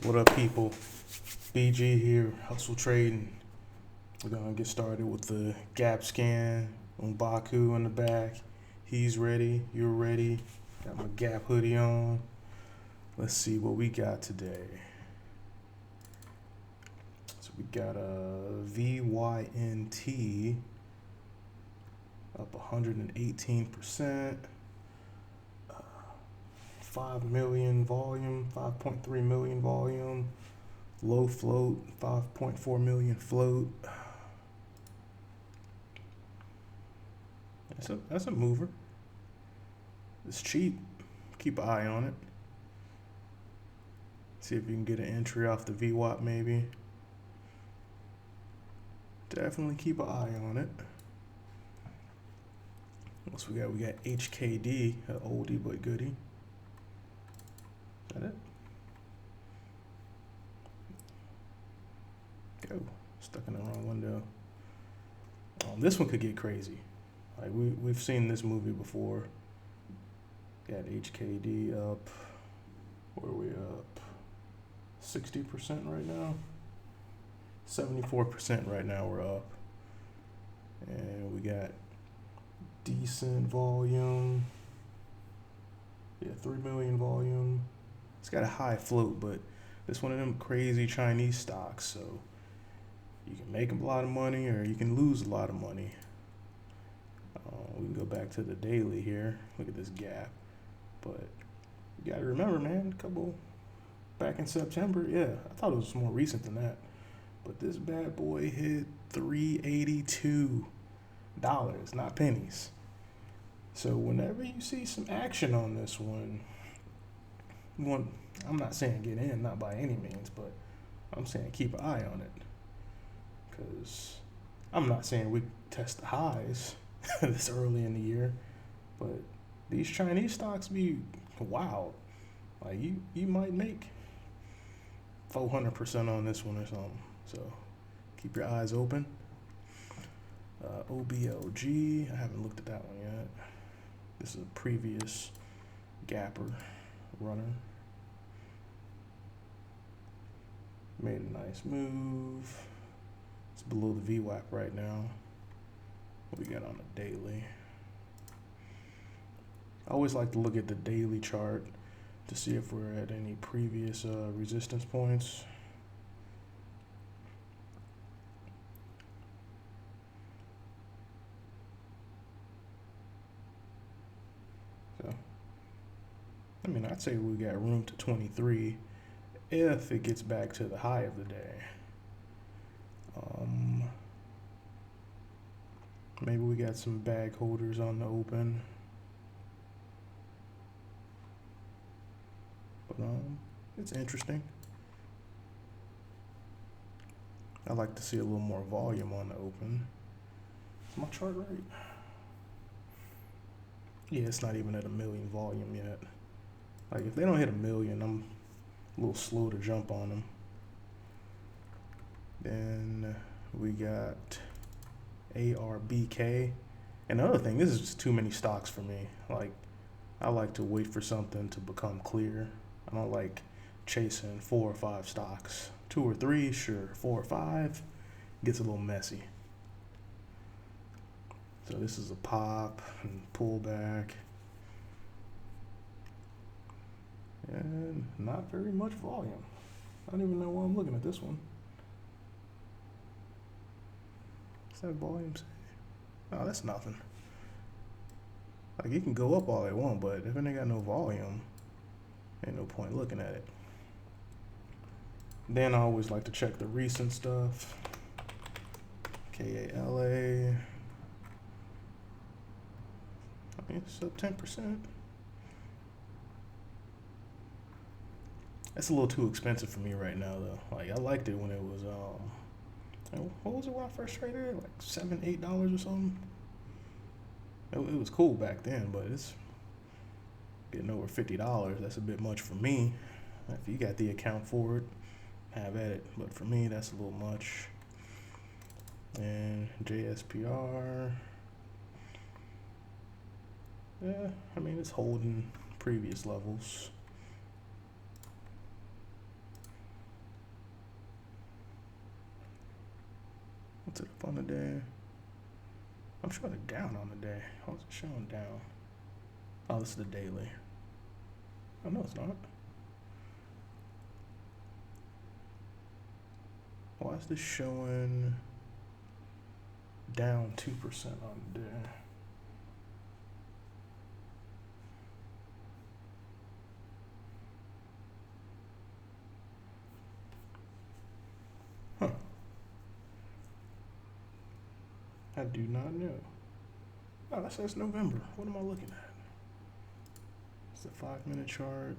What up, people? BG here, Hustle Trading. We're gonna get started with the gap scan on Baku in the back. He's ready, you're ready. Got my Gap hoodie on. Let's see what we got today. So we got a VYNT up 118%. 5 million volume, 5.3 million volume, low float, 5.4 million float. That's a mover. It's cheap. Keep an eye on it. See if you can get an entry off the VWAP maybe. Definitely keep an eye on it. What else we got? We got HKD, an oldie but goodie. Is that it? Go. Stuck in the wrong window. This one could get crazy. Like we've seen this movie before. Got HKD up. Where are we up? 60% right now. 74% right now we're up. And we got decent volume. Yeah, 3 million volume. It's got a high float, but it's one of them crazy Chinese stocks, so you can make a lot of money or you can lose a lot of money. We can go back to the daily here. Look at this gap. But you got to remember, man, back in September, yeah, I thought it was more recent than that. But this bad boy hit $382, not pennies. So whenever you see some action on this one, I'm not saying get in, not by any means, but I'm saying keep an eye on it. Because I'm not saying we test the highs this early in the year, but these Chinese stocks be wild. Like you might make 400% on this one or something. So keep your eyes open. OBLG, I haven't looked at that one yet. This is a previous gapper runner. Made a nice move. It's below the VWAP right now. What we got on the daily? I always like to look at the daily chart to see if we're at any previous resistance points. So, I mean, I'd say we got room to 23 if it gets back to the high of the day. Maybe we got some bag holders on the open. But it's interesting. I like to see a little more volume on the open. Is my chart right? Yeah, it's not even at 1 million volume yet. Like if they don't hit 1 million, I'm a little slow to jump on them. Then we got ARBK. And the other thing, this is just too many stocks for me. Like, I like to wait for something to become clear. I don't like chasing 4 or 5 stocks. 2 or 3, sure. 4 or 5 gets a little messy. So this is a pop and pullback. And not very much volume. I don't even know why I'm looking at this one. What's that volume say? Oh, that's nothing. Like, you can go up all they want, but if it ain't got no volume, ain't no point looking at it. Then I always like to check the recent stuff. KALA. I mean, it's up 10%. That's a little too expensive for me right now, though. Like, I liked it when it was, what was it when I first traded it? Like $7, $8 or something? It was cool back then, but it's getting over $50. That's a bit much for me. If you got the account for it, have at it. But for me, that's a little much. And JSPR. Yeah, I mean, it's holding previous levels. What's it up on the day? I'm showing it down on the day. How's it showing down? Oh, this is the daily. Oh, no, it's not. Why is this showing down 2% on the day? Huh. I do not know. Oh, that says November. What am I looking at? It's the 5-minute chart.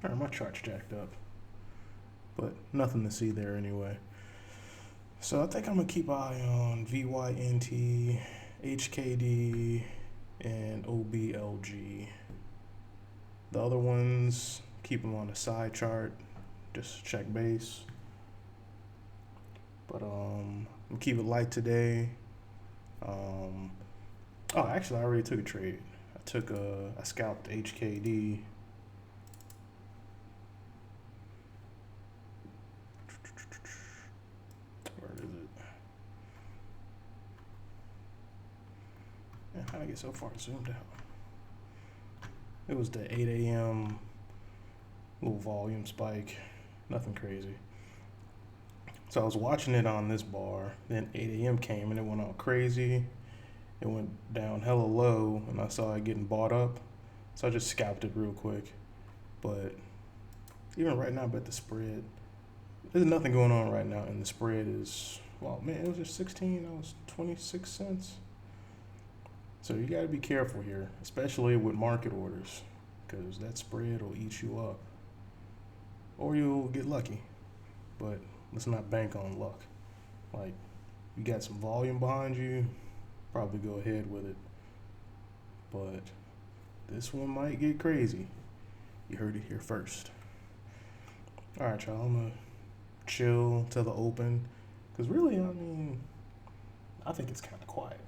All right, my chart's jacked up, but nothing to see there anyway. So I think I'm gonna keep an eye on VYNT, HKD, and OBLG. The other ones, keep them on the side chart, just check base. But I'm gonna keep it light today. Oh, actually, I already took a trade. I scalped HKD. Where is it? Man, how'd I get so far zoomed out? It was the 8 a.m. little volume spike, nothing crazy. So I was watching it on this bar, then 8 a.m. came and it went all crazy. It went down hella low and I saw it getting bought up. So I just scalped it real quick. But even right now, I bet the spread, there's nothing going on right now and the spread is, well, man, it was just 16, that was 26 cents. So you gotta be careful here, especially with market orders, because that spread will eat you up. Or you'll get lucky, but let's not bank on luck. Like, you got some volume behind you, probably go ahead with it. But this one might get crazy. You heard it here first. All right, y'all, I'm gonna chill till the open, because really, I mean, I think it's kind of quiet.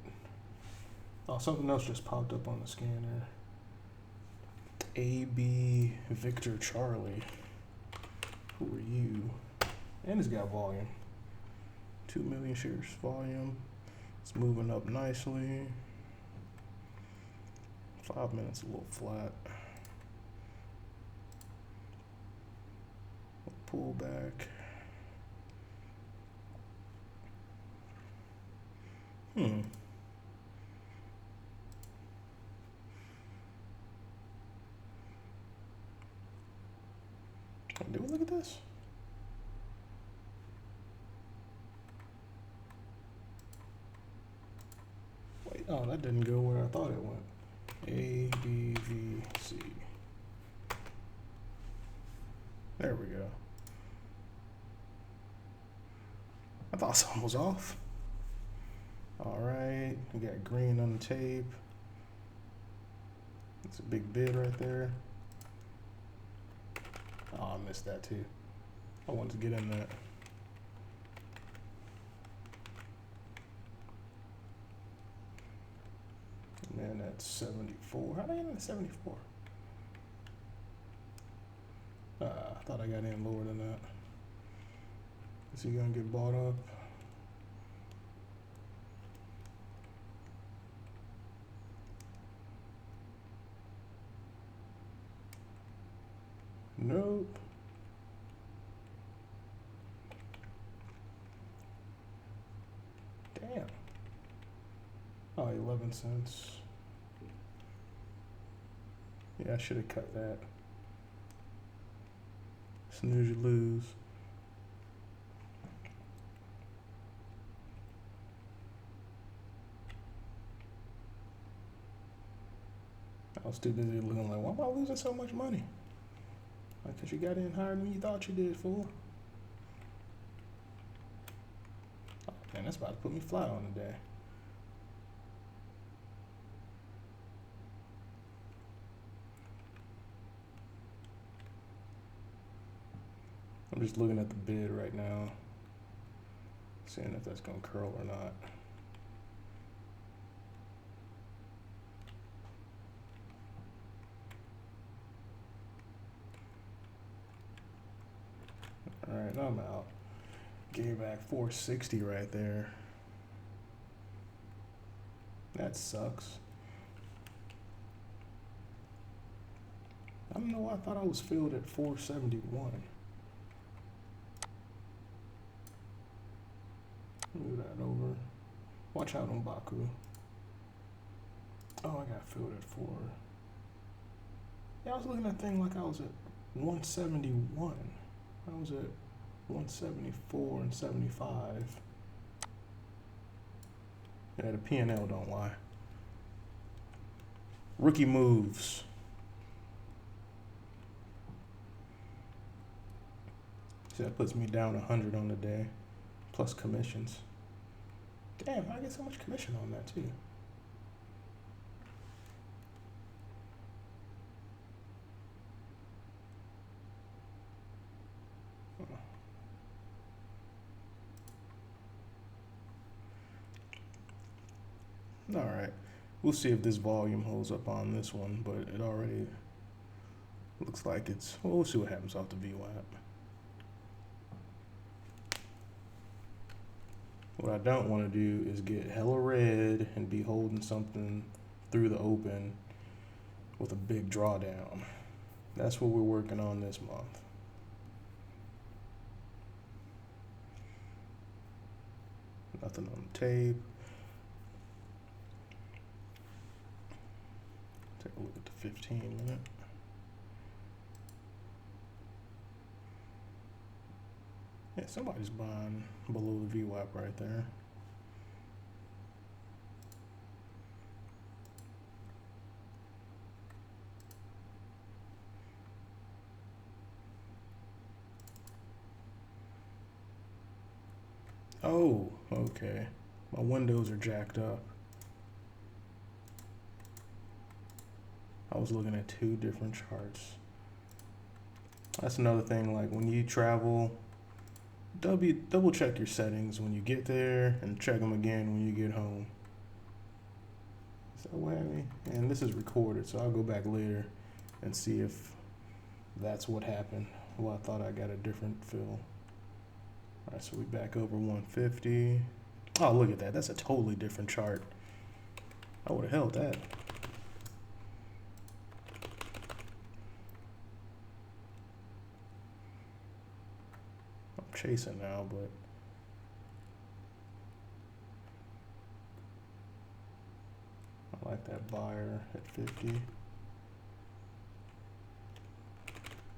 Oh, something else just popped up on the scanner. AB Victor Charlie. Who are you? And it's got volume. 2 million shares volume. It's moving up nicely. 5 minutes a little flat. Pull back. Did we look at this? Wait, oh, that didn't go where I thought it went. ABVC. There we go. I thought something was off. All right, we got green on the tape. It's a big bid right there. Oh, I missed that too. I wanted to get in that. Man, that's 74. How did I get in at 74? I thought I got in lower than that. Is he gonna get bought up? Nope. Damn. Oh, 11 cents. Yeah, I should have cut that. Snooze, you lose. I was too busy looking like, why am I losing so much money? Like, because you got in higher than you thought you did, fool. Oh, man, that's about to put me flat on the day. I'm just looking at the bid right now, seeing if that's going to curl or not. Alright, I'm out. Gave back 460 right there. That sucks. I don't know why I thought I was filled at 471. Move that over. Watch out on Baku. Oh, I got filled at 4. Yeah, I was looking at that thing like I was at 171. I was at 174 and 75. Yeah, the P&L don't lie. Rookie moves. See, that puts me down 100 on the day, plus commissions. Damn, I get so much commission on that too. All right, we'll see if this volume holds up on this one, but it already looks like it's, well, we'll see what happens off the VWAP. What I don't want to do is get hella red and be holding something through the open with a big drawdown. That's what we're working on this month. Nothing on the tape. Take a look at the 15-minute. Yeah, somebody's buying below the VWAP right there. Oh, okay. My windows are jacked up. I was looking at 2 different charts. That's another thing, like when you travel, double check your settings when you get there and check them again when you get home. Is that what I mean? And this is recorded, so I'll go back later and see if that's what happened. Well, I thought I got a different fill. All right, so we back over 150. Oh, look at that. That's a totally different chart. I would have held that. I'm chasing now, but I like that buyer at 50.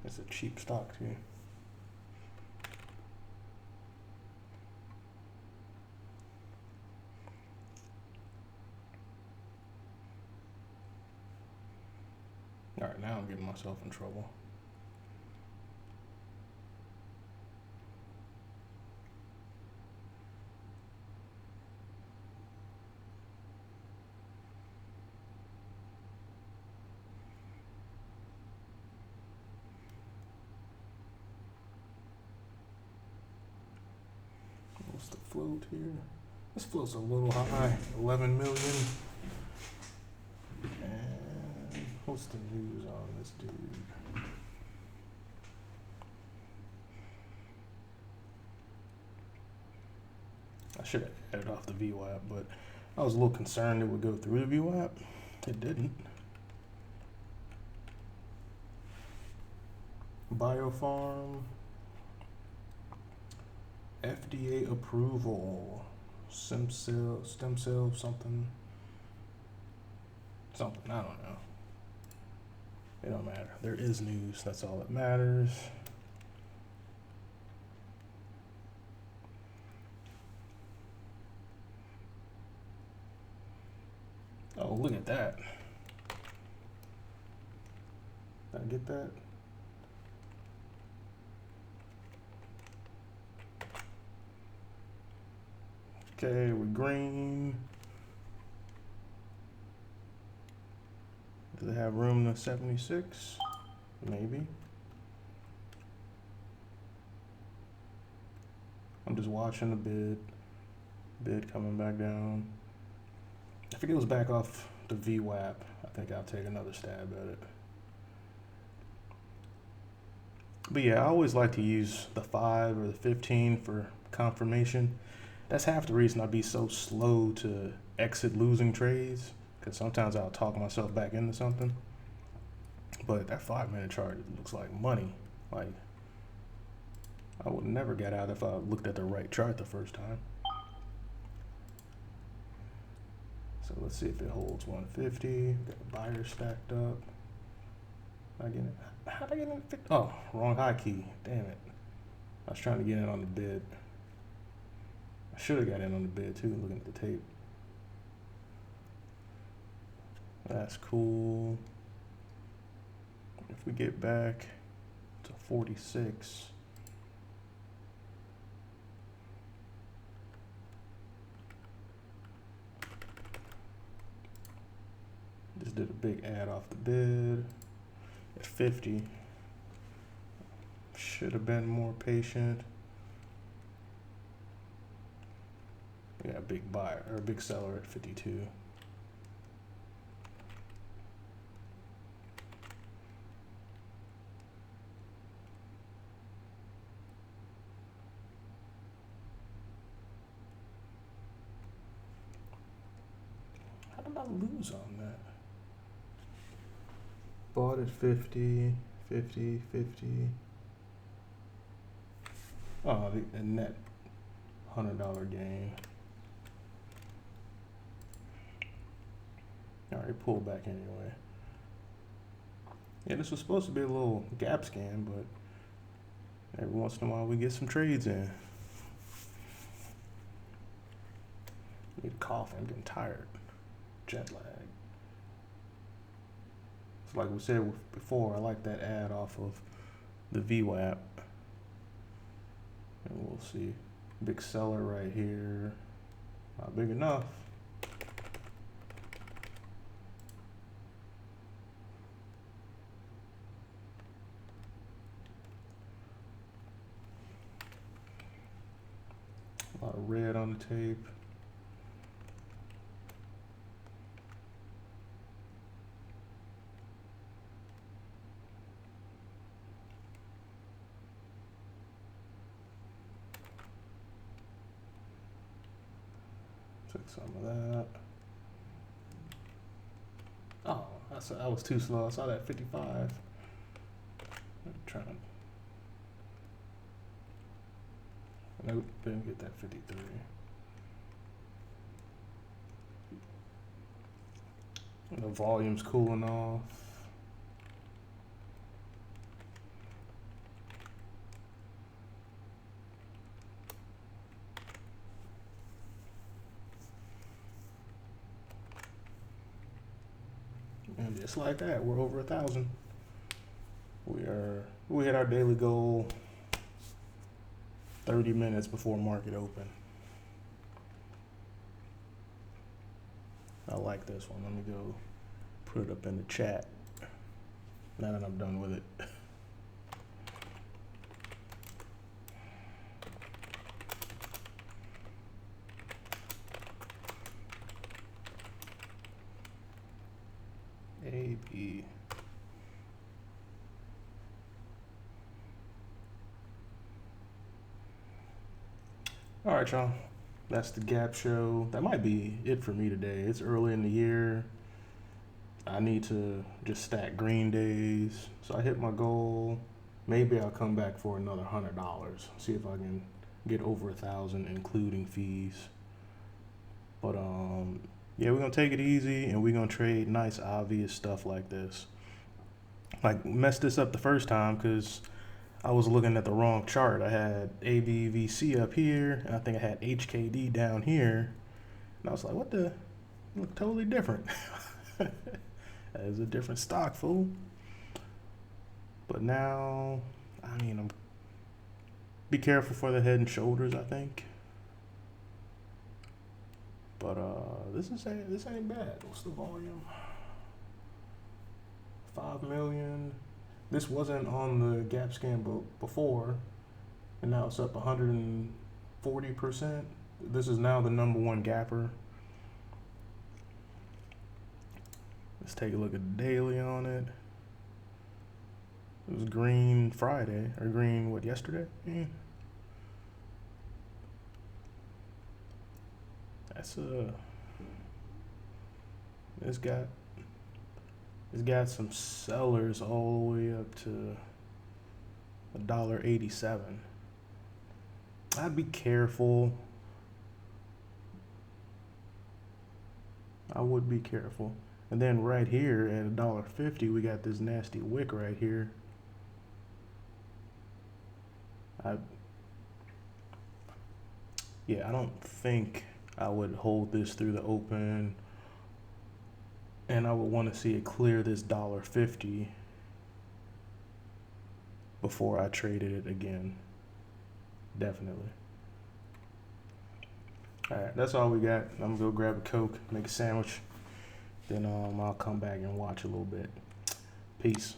It's a cheap stock too. All right, now I'm getting myself in trouble. What's the float here? This float's a little high, 11 million. And what's the news on this dude? I should have added off the VWAP, but I was a little concerned it would go through the VWAP. It didn't. Biofarm. FDA approval. Stem cell, something. I don't know. It don't matter. There is news. That's all that matters. Oh, look at that. Did I get that? Okay, we're green. Do they have room to 76? Maybe. I'm just watching the bid coming back down. If it goes back off the VWAP, I think I'll take another stab at it. But yeah, I always like to use the 5 or the 15 for confirmation. That's half the reason I'd be so slow to exit losing trades, because sometimes I'll talk myself back into something. But that 5-minute chart looks like money. Like, I would never get out if I looked at the right chart the first time. So let's see if it holds 150. Got a buyer stacked up. How'd I get in? Oh, wrong high key. Damn it. I was trying to get in on the bid. I should have got in on the bid too, looking at the tape. That's cool. If we get back to 46, just did a big add off the bid at 50. Should have been more patient. We got a big buyer or a big seller at 52. How did I lose on that? Bought at 50, 50, 50. Oh, the net $100 gain. All right, pull back anyway. Yeah, this was supposed to be a little gap scan, but every once in a while we get some trades in. I need coffee. I'm getting tired. Jet lag. So like we said before, I like that ad off of the VWAP. And we'll see. Big seller right here. Not big enough. A lot of red on the tape. Took some of that. Oh, I was too slow. I saw that 55. I'm trying to. Nope, didn't get that 53. And the volume's cooling off. And just like that, we're over 1,000. We hit our daily goal 30 minutes before market open. I like this one. Let me go put it up in the chat now that I'm done with it. AB. All right, y'all. That's the gap show. That might be it for me today. It's early in the year. I need to just stack green days. So I hit my goal. Maybe I'll come back for another $100. See if I can get over 1,000, including fees. But yeah, we're gonna take it easy and we're gonna trade nice, obvious stuff like this. Like messed this up the first time because I was looking at the wrong chart. I had ABVC up here, and I think I had HKD down here. And I was like, what the? It look totally different. That is a different stock, fool. But now, I mean, be careful for the head and shoulders, I think. But this ain't bad. What's the volume? 5 million. This wasn't on the gap scan before, and now it's up 140%. This is now the #1 gapper. Let's take a look at the daily on it. It was green Friday, or green, what, yesterday? That's it's got some sellers all the way up to $1.87. I'd be careful. I would be careful. And then right here at $1.50, we got this nasty wick right here. I don't think I would hold this through the open, and I would want to see it clear this $1.50 before I traded it again. Definitely. All right, that's all we got. I'm gonna go grab a Coke, make a sandwich, then I'll come back and watch a little bit. Peace.